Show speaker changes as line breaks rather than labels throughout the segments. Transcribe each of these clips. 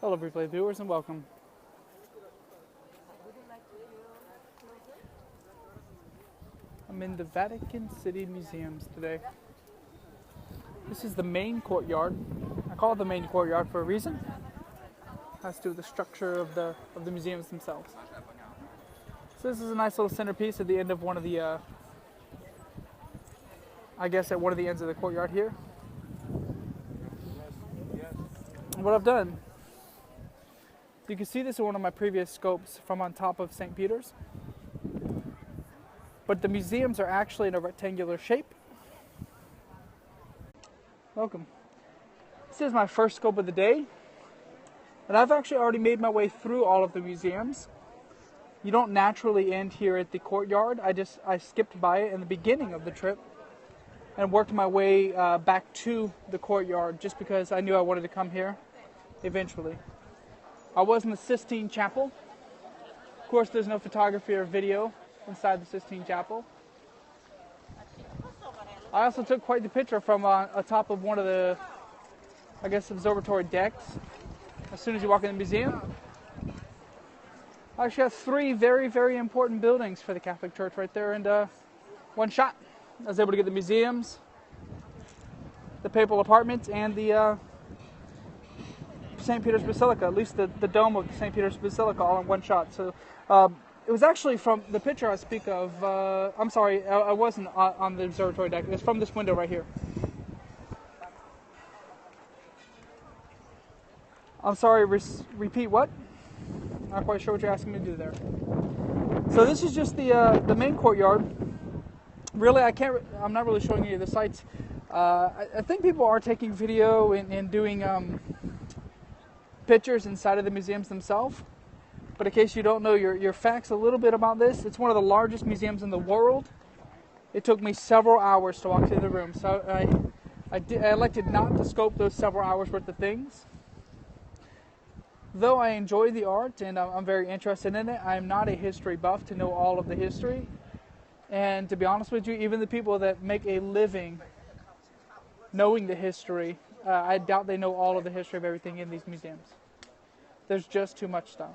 Hello replay viewers and welcome. I'm in the Vatican City Museums today. This is the main courtyard. I call it the main courtyard for a reason. It has to do with the structure of the museums themselves. So this is a nice little centerpiece at the end of one of the, I guess at one of the ends of the courtyard here. And what I've done, you can see this in one of my previous scopes from on top of St. Peter's. But the museums are actually in a rectangular shape. Welcome. This is my first scope of the day. And I've actually already made my way through all of the museums. You don't naturally end here at the courtyard. I skipped by it in the beginning of the trip and worked my way back to the courtyard just because I knew I wanted to come here eventually. I was in the Sistine Chapel. Of course, there's no photography or video inside the Sistine Chapel. I also took quite the picture from atop of one of the, I guess, observatory decks as soon as you walk in the museum. I actually have three very, very important buildings for the Catholic Church right there in one shot. I was able to get the museums, the papal apartments, and the St. Peter's Basilica, at least the dome of the St. Peter's Basilica all in one shot. So it was actually from the picture I speak of, I'm sorry, I wasn't on the observatory deck. It was from this window right here. I'm sorry, repeat what? Not quite sure what you're asking me to do there. So this is just the main courtyard. Really, I'm not really showing you the sights. I think people are taking video and doing pictures inside of the museums themselves. But in case you don't know your facts a little bit about this, it's one of the largest museums in the world. It took me several hours to walk through the room. So I elected not to scope those several hours worth of things. Though I enjoy the art and I'm very interested in it, I'm not a history buff to know all of the history. And to be honest with you, even the people that make a living knowing the history, I doubt they know all of the history of everything in these museums. There's just too much stuff.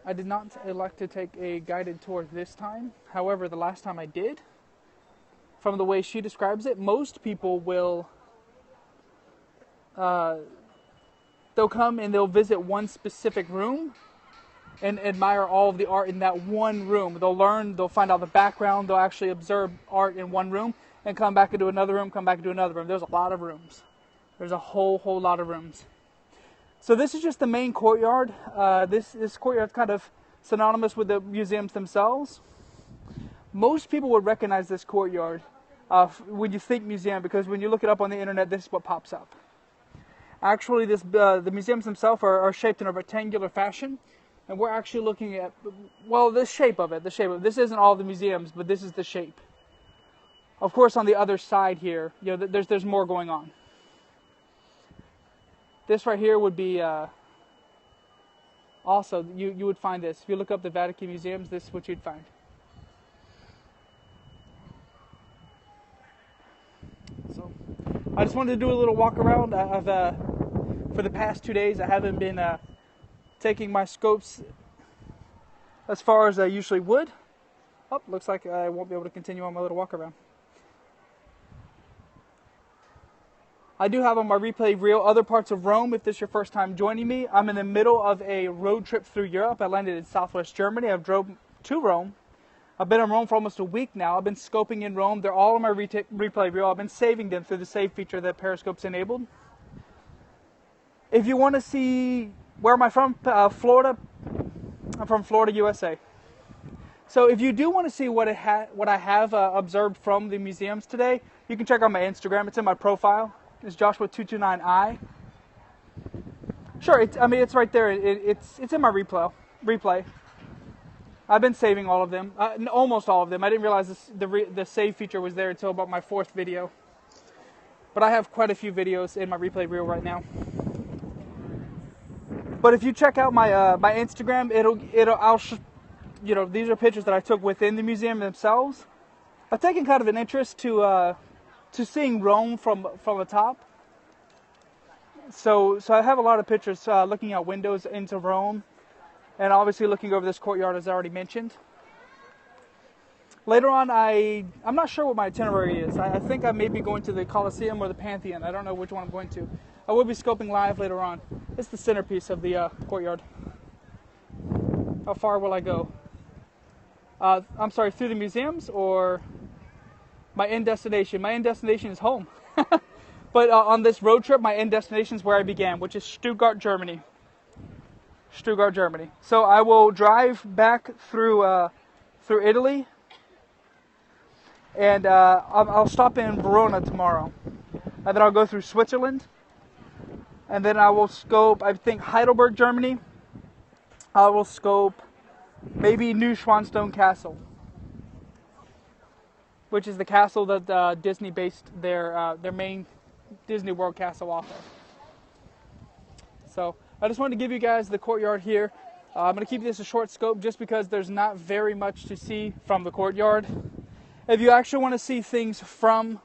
I did not elect to take a guided tour this time. However, the last time I did, from the way she describes it, most people will they'll come and they'll visit one specific room and admire all of the art in that one room. They'll learn, they'll find out the background, they'll actually observe art in one room and come back into another room, come back into another room. There's a lot of rooms. There's a whole lot of rooms. So this is just the main courtyard. This courtyard is kind of synonymous with the museums themselves. Most people would recognize this courtyard when you think museum, because when you look it up on the internet, this is what pops up. Actually, the museums themselves are shaped in a rectangular fashion, and we're actually looking at, well, the shape of it. This isn't all the museums, but this is the shape. Of course, on the other side here, there's more going on. This right here would be also, you would find this. If you look up the Vatican Museums, this is what you'd find. So, I just wanted to do a little walk around. For the past 2 days, I haven't been taking my scopes as far as I usually would. Oh, looks like I won't be able to continue on my little walk around. I do have on my replay reel other parts of Rome if this is your first time joining me. I'm in the middle of a road trip through Europe. I landed in southwest Germany. I've drove to Rome. I've been in Rome for almost a week now. I've been scoping in Rome. They're all on my replay reel. I've been saving them through the save feature that Periscope's enabled. If you want to see where am I from, Florida. I'm from Florida, USA. So if you do want to see what I have observed from the museums today, you can check out my Instagram. It's in my profile. It's Joshua229i. Sure, it's right there. It's in my replay. I've been saving all of them, almost all of them. I didn't realize the save feature was there until about my 4th video. But I have quite a few videos in my replay reel right now. But if you check out my Instagram, these are pictures that I took within the museum themselves. I've taken kind of an interest to seeing Rome from the top. So I have a lot of pictures looking out windows into Rome, and obviously looking over this courtyard, as I already mentioned. Later on, I'm not sure what my itinerary is. I think I may be going to the Colosseum or the Pantheon. I don't know which one I'm going to. I will be scoping live later on. It's the centerpiece of the courtyard. How far will I go? I'm sorry, through the museums or my end destination? My end destination is home. But on this road trip, my end destination is where I began, which is Stuttgart, Germany. Stuttgart, Germany. So I will drive back through Italy, and I'll stop in Verona tomorrow, and then I'll go through Switzerland, and then I will scope, I think, Heidelberg, Germany. I will scope maybe Neuschwanstein Castle, which is the castle that Disney based their main Disney World castle off of. So I just wanted to give you guys the courtyard here. I'm going to keep this a short scope just because there's not very much to see from the courtyard. If you actually want to see things from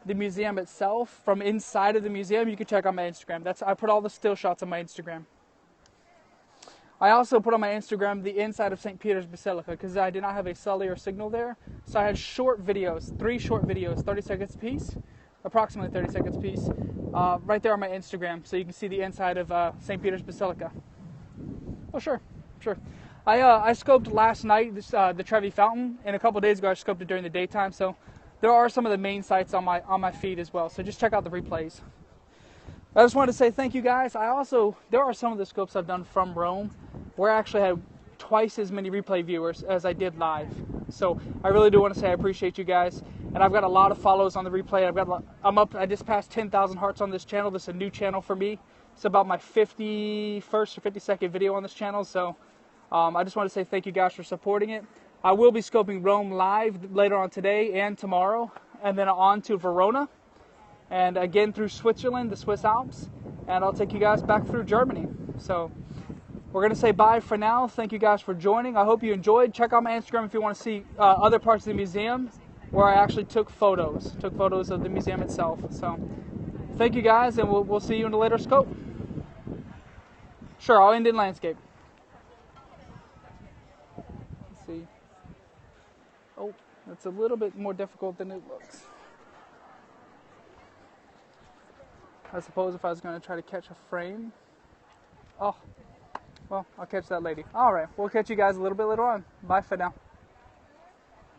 the museum itself, from inside of the museum, you can check out my Instagram. I put all the still shots on my Instagram. I also put on my Instagram the inside of St. Peter's Basilica because I did not have a cellular signal there. So I had short videos, 3 short videos, 30 seconds a piece, approximately 30 seconds a piece, right there on my Instagram. So you can see the inside of St. Peter's Basilica. Oh, sure. I scoped last night the Trevi Fountain, and a couple days ago I scoped it during the daytime. So there are some of the main sites on my feed as well. So just check out the replays. I just wanted to say thank you guys. There are some of the scopes I've done from Rome where I actually had twice as many replay viewers as I did live. So I really do want to say I appreciate you guys. And I've got a lot of follows on the replay. I just passed 10,000 hearts on this channel. This is a new channel for me. It's about my 51st or 52nd video on this channel. So I just want to say thank you guys for supporting it. I will be scoping Rome live later on today and tomorrow, and then on to Verona, and again through Switzerland, the Swiss Alps, and I'll take you guys back through Germany. So we're going to say bye for now. Thank you guys for joining. I hope you enjoyed. Check out my Instagram if you want to see other parts of the museum where I actually took photos of the museum itself. So thank you guys, and we'll see you in a later scope. Sure, I'll end in landscape. Let's see. Oh, that's a little bit more difficult than it looks. I suppose if I was going to try to catch a frame. Oh, well, I'll catch that lady. All right, we'll catch you guys a little bit later on. Bye for now.